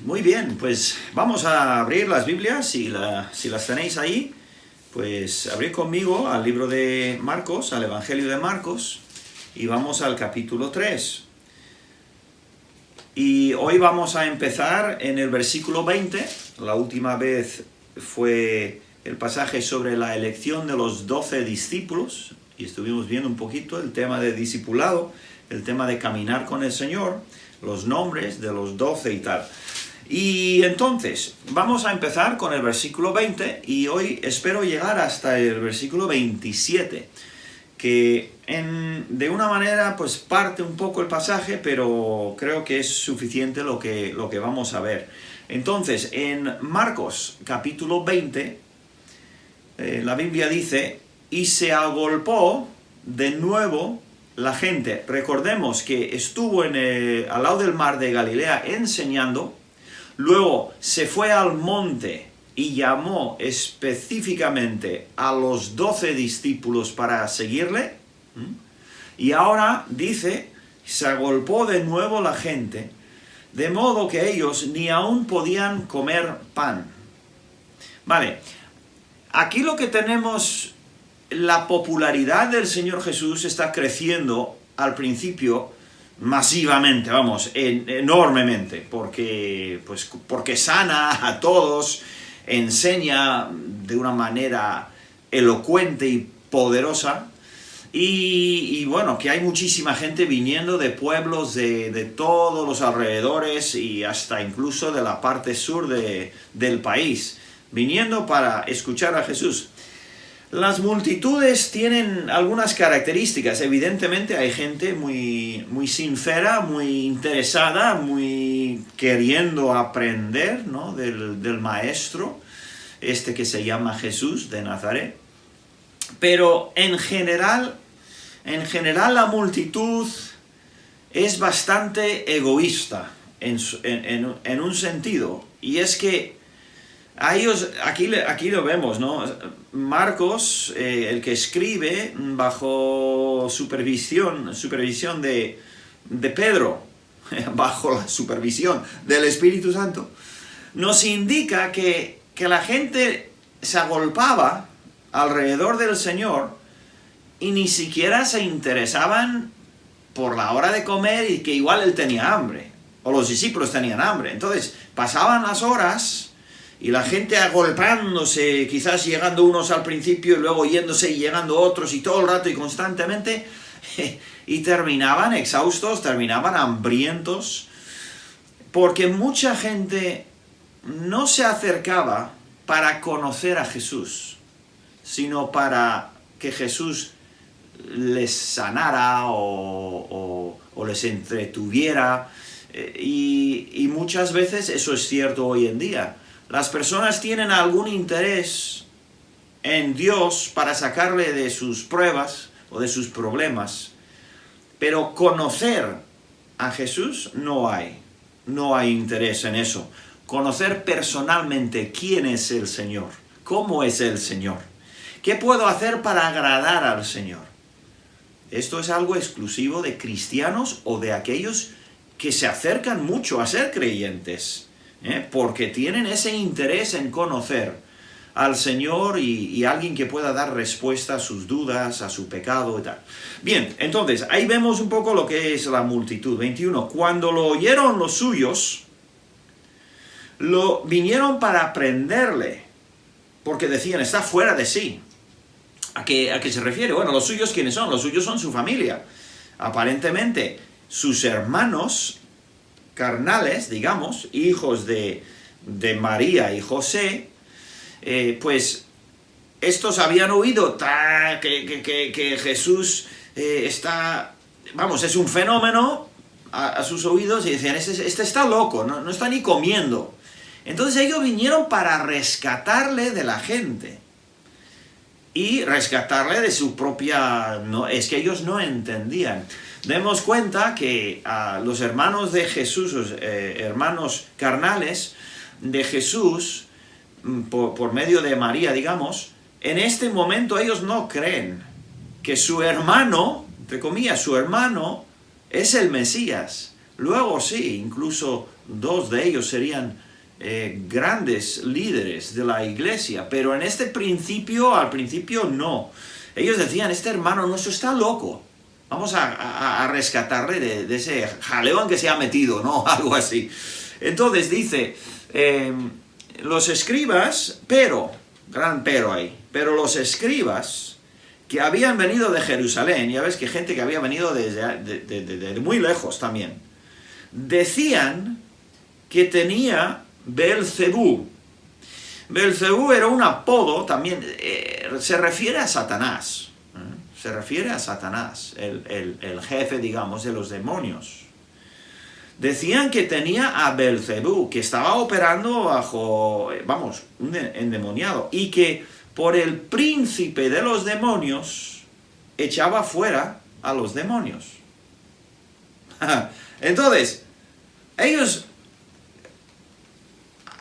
Muy bien, pues vamos a abrir las Biblias, si las tenéis ahí, pues abrid conmigo al libro de Marcos, al Evangelio de Marcos, y vamos al capítulo 3. Y hoy vamos a empezar en el versículo 20, la última vez fue el pasaje sobre la elección de los 12 discípulos, y estuvimos viendo un poquito el tema de discipulado, el tema de caminar con el Señor, los nombres de los 12 y tal. Y entonces, vamos a empezar con el versículo 20 y hoy espero llegar hasta el versículo 27, que de una manera pues parte un poco el pasaje, pero creo que es suficiente lo que vamos a ver. Entonces, en Marcos capítulo 20, la Biblia dice, y se agolpó de nuevo la gente. Recordemos que estuvo al lado del mar de Galilea enseñando. Luego se fue al monte y llamó específicamente a los 12 discípulos para seguirle. Y ahora dice, se agolpó de nuevo la gente, de modo que ellos ni aún podían comer pan. Vale, aquí lo que tenemos, la popularidad del Señor Jesús está creciendo al principio, masivamente, vamos, enormemente, porque sana a todos, enseña de una manera elocuente y poderosa, y bueno, que hay muchísima gente viniendo de pueblos de todos los alrededores y hasta incluso de la parte sur del país, viniendo para escuchar a Jesús. Las multitudes tienen algunas características. Evidentemente hay gente muy sincera, muy interesada, muy queriendo aprender, ¿no? del maestro, que se llama Jesús de Nazaret. Pero en general la multitud es bastante egoísta en un sentido. Y es que a ellos, aquí lo vemos, ¿no? Marcos, el que escribe bajo supervisión de Pedro, bajo la supervisión del Espíritu Santo, nos indica que la gente se agolpaba alrededor del Señor y ni siquiera se interesaban por la hora de comer y que igual él tenía hambre, o los discípulos tenían hambre. Entonces, pasaban las horas y la gente agolpándose, quizás llegando unos al principio y luego yéndose y llegando otros y todo el rato y constantemente, y terminaban exhaustos, terminaban hambrientos, porque mucha gente no se acercaba para conocer a Jesús, sino para que Jesús les sanara o les entretuviera, y muchas veces eso es cierto hoy en día. Las personas tienen algún interés en Dios para sacarle de sus pruebas o de sus problemas, pero conocer a Jesús no hay interés en eso. Conocer personalmente quién es el Señor, cómo es el Señor, qué puedo hacer para agradar al Señor. Esto es algo exclusivo de cristianos o de aquellos que se acercan mucho a ser creyentes, porque tienen ese interés en conocer al Señor y alguien que pueda dar respuesta a sus dudas, a su pecado y tal. Bien, entonces, ahí vemos un poco lo que es la multitud. 21. Cuando lo oyeron los suyos, vinieron para prenderle, porque decían, está fuera de sí. ¿A qué se refiere? Bueno, los suyos, ¿quiénes son? Los suyos son su familia. Aparentemente, sus hermanos carnales, digamos, hijos de María y José, pues estos habían oído que Jesús está, vamos, es un fenómeno a sus oídos y decían, este está loco, no está ni comiendo. Entonces ellos vinieron para rescatarle de la gente y rescatarle de su propia... es que ellos no entendían. Demos cuenta que los hermanos de Jesús, hermanos carnales de Jesús, por medio de María, digamos, en este momento ellos no creen que su hermano, entre comillas, su hermano es el Mesías. Luego sí, incluso 2 de ellos serían grandes líderes de la iglesia, pero en este principio, al principio no. Ellos decían, este hermano nuestro está loco, vamos a rescatarle de ese jaleo en que se ha metido, ¿no? Algo así. Entonces dice, los escribas, gran pero ahí, pero los escribas que habían venido de Jerusalén, ya ves que gente que había venido desde muy lejos también, decían que tenía Beelzebú. Beelzebú era un apodo también, se refiere a Satanás, se refiere a Satanás, el jefe, digamos, de los demonios. Decían que tenía a Beelzebú, que estaba operando bajo, un endemoniado, y que por el príncipe de los demonios echaba fuera a los demonios. Entonces, ellos,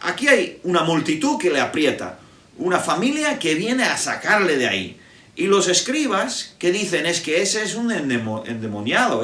aquí hay una multitud que le aprieta, una familia que viene a sacarle de ahí. Y los escribas que dicen es que ese es un endemoniado,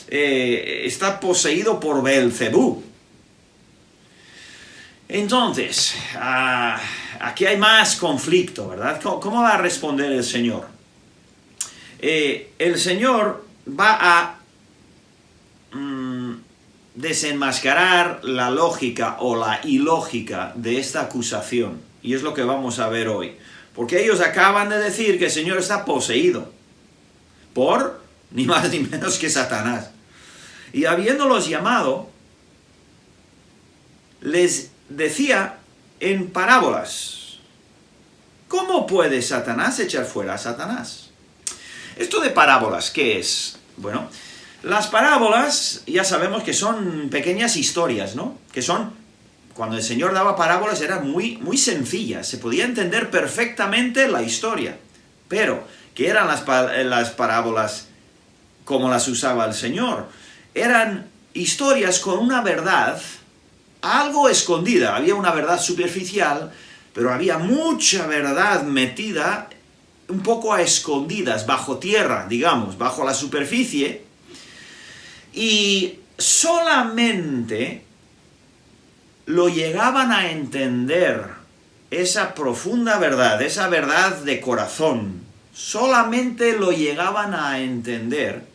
está poseído por Beelzebú. Entonces, aquí hay más conflicto, ¿verdad? ¿Cómo va a responder el Señor? El Señor va a desenmascarar la lógica o la ilógica de esta acusación. Y es lo que vamos a ver hoy. Porque ellos acaban de decir que el Señor está poseído por ni más ni menos que Satanás. Y habiéndolos llamado, les decía en parábolas, ¿cómo puede Satanás echar fuera a Satanás? Esto de parábolas, ¿qué es? Bueno, las parábolas ya sabemos que son pequeñas historias, ¿no? Que son, cuando el Señor daba parábolas eran muy, muy sencillas, se podía entender perfectamente la historia. Pero, ¿qué eran las parábolas como las usaba el Señor? Eran historias con una verdad algo escondida. Había una verdad superficial, pero había mucha verdad metida un poco a escondidas, bajo tierra, digamos, bajo la superficie. Y solamente lo llegaban a entender, esa profunda verdad, esa verdad de corazón, solamente lo llegaban a entender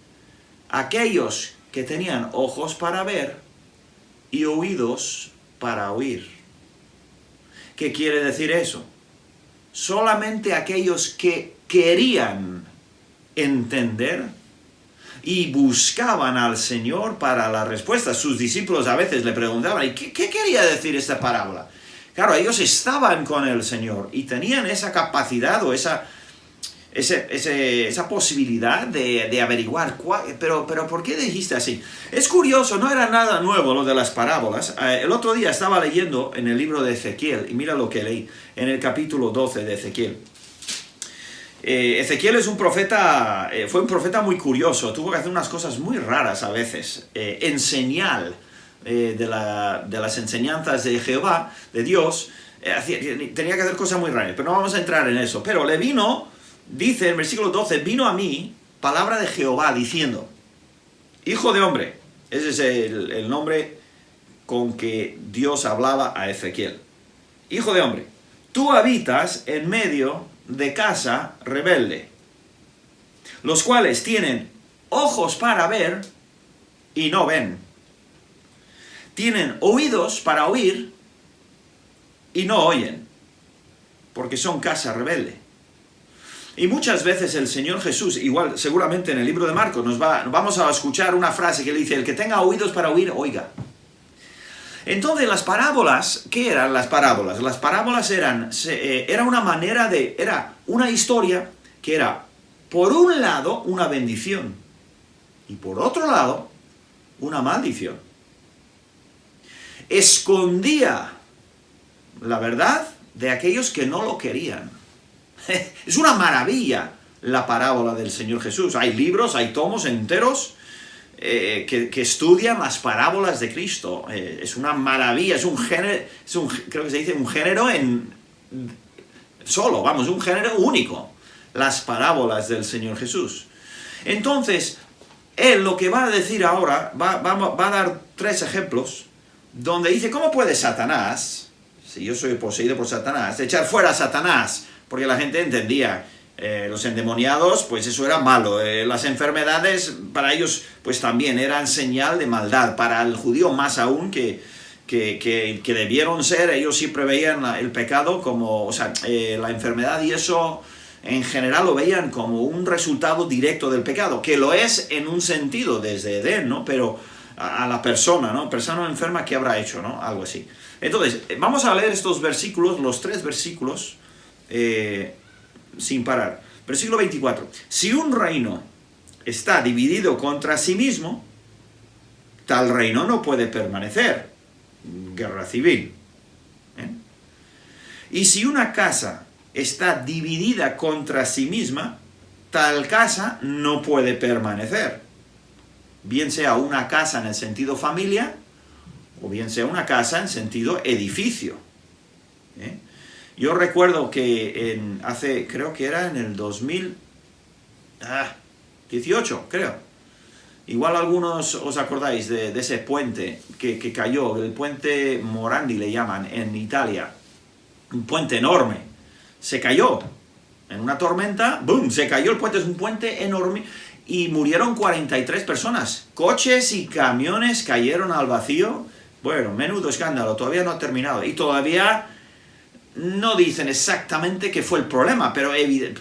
aquellos que tenían ojos para ver y oídos para oír. ¿Qué quiere decir eso? Solamente aquellos que querían entender y buscaban al Señor para la respuesta. Sus discípulos a veces le preguntaban, ¿y qué quería decir esta parábola? Claro, ellos estaban con el Señor y tenían esa capacidad o esa posibilidad de averiguar, pero ¿por qué dijiste así? Es curioso, no era nada nuevo lo de las parábolas. El otro día estaba leyendo en el libro de Ezequiel, y mira lo que leí, en el capítulo 12 de Ezequiel. Ezequiel es un profeta, fue un profeta muy curioso, tuvo que hacer unas cosas muy raras a veces, en señal de las enseñanzas de Jehová, de Dios, tenía que hacer cosas muy raras, pero no vamos a entrar en eso. Pero le vino, dice en versículo 12, vino a mí palabra de Jehová diciendo, hijo de hombre, ese es el nombre con que Dios hablaba a Ezequiel. Hijo de hombre, tú habitas en medio de casa rebelde, los cuales tienen ojos para ver y no ven, tienen oídos para oír y no oyen, porque son casa rebelde. Y muchas veces el Señor Jesús, igual seguramente en el libro de Marcos, vamos a escuchar una frase que le dice, el que tenga oídos para oír, oiga. Entonces las parábolas, ¿qué eran las parábolas? Las parábolas era una manera era una historia que era, por un lado, una bendición y por otro lado, una maldición. Escondía la verdad de aquellos que no lo querían. Es una maravilla la parábola del Señor Jesús. Hay libros, hay tomos enteros que estudian las parábolas de Cristo. Es una maravilla, es un género, creo que se dice un género un género único, las parábolas del Señor Jesús. Entonces, él lo que va a decir ahora, va a dar 3 ejemplos, donde dice, ¿cómo puede Satanás, si yo soy poseído por Satanás, echar fuera a Satanás? Porque la gente entendía, los endemoniados, pues eso era malo. Las enfermedades, para ellos, pues también eran señal de maldad. Para el judío más aún, que debieron ser, ellos siempre veían el pecado como, o sea, la enfermedad y eso, en general lo veían como un resultado directo del pecado, que lo es en un sentido desde Edén, ¿no? Pero a la persona, ¿no? Persona enferma, ¿qué habrá hecho, no? Algo así. Entonces, vamos a leer estos versículos, los 3 versículos, sin parar. Versículo 24. Si un reino está dividido contra sí mismo, tal reino no puede permanecer. Guerra civil. Y si una casa está dividida contra sí misma, tal casa no puede permanecer. Bien sea una casa en el sentido familia, o bien sea una casa en sentido edificio. Yo recuerdo que creo que era en el 2018, creo. Igual algunos os acordáis de ese puente que cayó, el puente Morandi le llaman, en Italia. Un puente enorme. Se cayó. En una tormenta, ¡boom!, se cayó el puente. Es un puente enorme. Y murieron 43 personas. Coches y camiones cayeron al vacío. Bueno, menudo escándalo. Todavía no ha terminado. Y todavía no dicen exactamente qué fue el problema, pero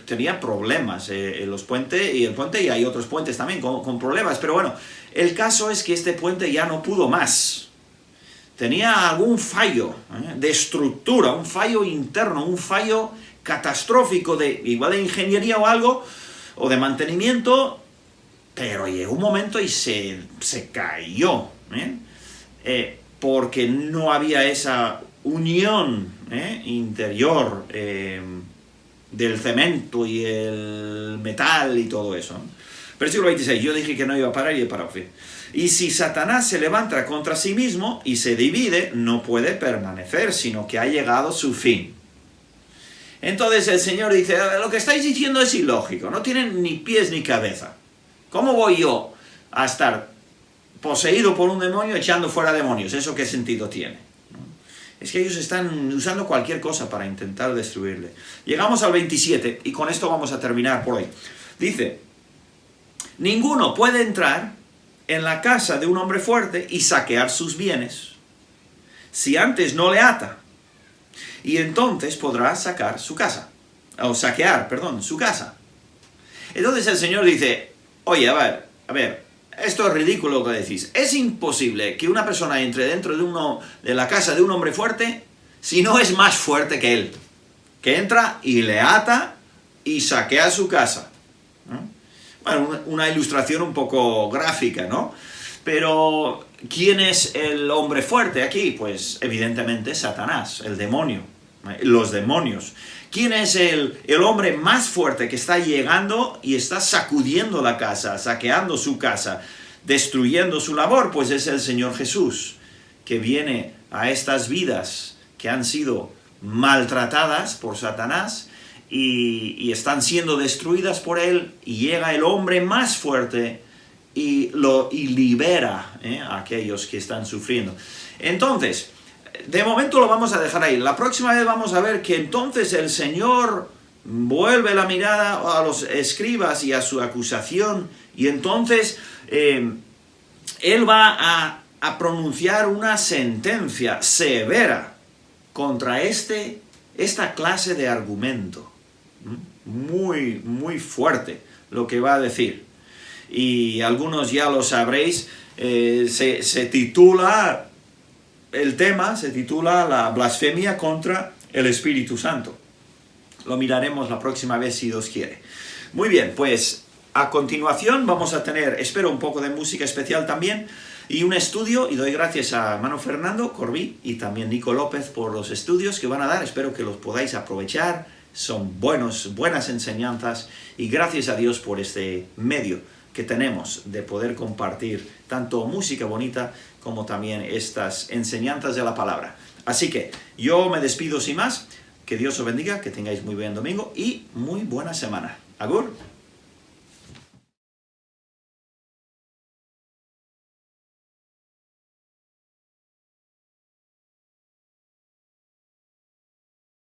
tenía problemas los puentes y el puente, y hay otros puentes también con problemas. Pero bueno, el caso es que este puente ya no pudo más. Tenía algún fallo de estructura, un fallo interno, un fallo catastrófico, igual de ingeniería o algo, o de mantenimiento, pero llegó un momento y se cayó, porque no había esa unión interior del cemento y el metal y todo eso. Versículo 26, yo dije que no iba a parar y he parado. Y si Satanás se levanta contra sí mismo y se divide, no puede permanecer, sino que ha llegado su fin. Entonces el Señor dice, lo que estáis diciendo es ilógico, no tienen ni pies ni cabeza. ¿Cómo voy yo a estar poseído por un demonio echando fuera demonios? ¿Eso qué sentido tiene? Es que ellos están usando cualquier cosa para intentar destruirle. Llegamos al 27 y con esto vamos a terminar por hoy. Dice, ninguno puede entrar en la casa de un hombre fuerte y saquear sus bienes si antes no le ata. Y entonces podrá sacar su casa. O saquear, perdón, su casa. Entonces el Señor dice, oye, a ver, esto es ridículo lo que decís. Es imposible que una persona entre dentro de la casa de un hombre fuerte si no es más fuerte que él. Que entra y le ata y saquea su casa. Bueno, una ilustración un poco gráfica, ¿no? Pero, ¿quién es el hombre fuerte aquí? Pues, evidentemente, Satanás, el demonio, los demonios. ¿Quién es el hombre más fuerte que está llegando y está sacudiendo la casa, saqueando su casa, destruyendo su labor? Pues es el Señor Jesús, que viene a estas vidas que han sido maltratadas por Satanás y están siendo destruidas por él, y llega el hombre más fuerte y libera a aquellos que están sufriendo. Entonces, de momento lo vamos a dejar ahí. La próxima vez vamos a ver que entonces el Señor vuelve la mirada a los escribas y a su acusación, y entonces Él va a pronunciar una sentencia severa contra esta clase de argumento. Muy, muy fuerte lo que va a decir. Y algunos ya lo sabréis, se titula... El tema se titula la blasfemia contra el Espíritu Santo. Lo miraremos la próxima vez si Dios quiere. Muy bien, pues a continuación vamos a tener, espero, un poco de música especial también y un estudio, y doy gracias a hermano Fernando Corbí y también Nico López por los estudios que van a dar. Espero que los podáis aprovechar, son buenas enseñanzas, y gracias a Dios por este medio que tenemos de poder compartir tanto música bonita como también estas enseñanzas de la palabra. Así que yo me despido sin más. Que Dios os bendiga, que tengáis muy buen domingo y muy buena semana. Agur.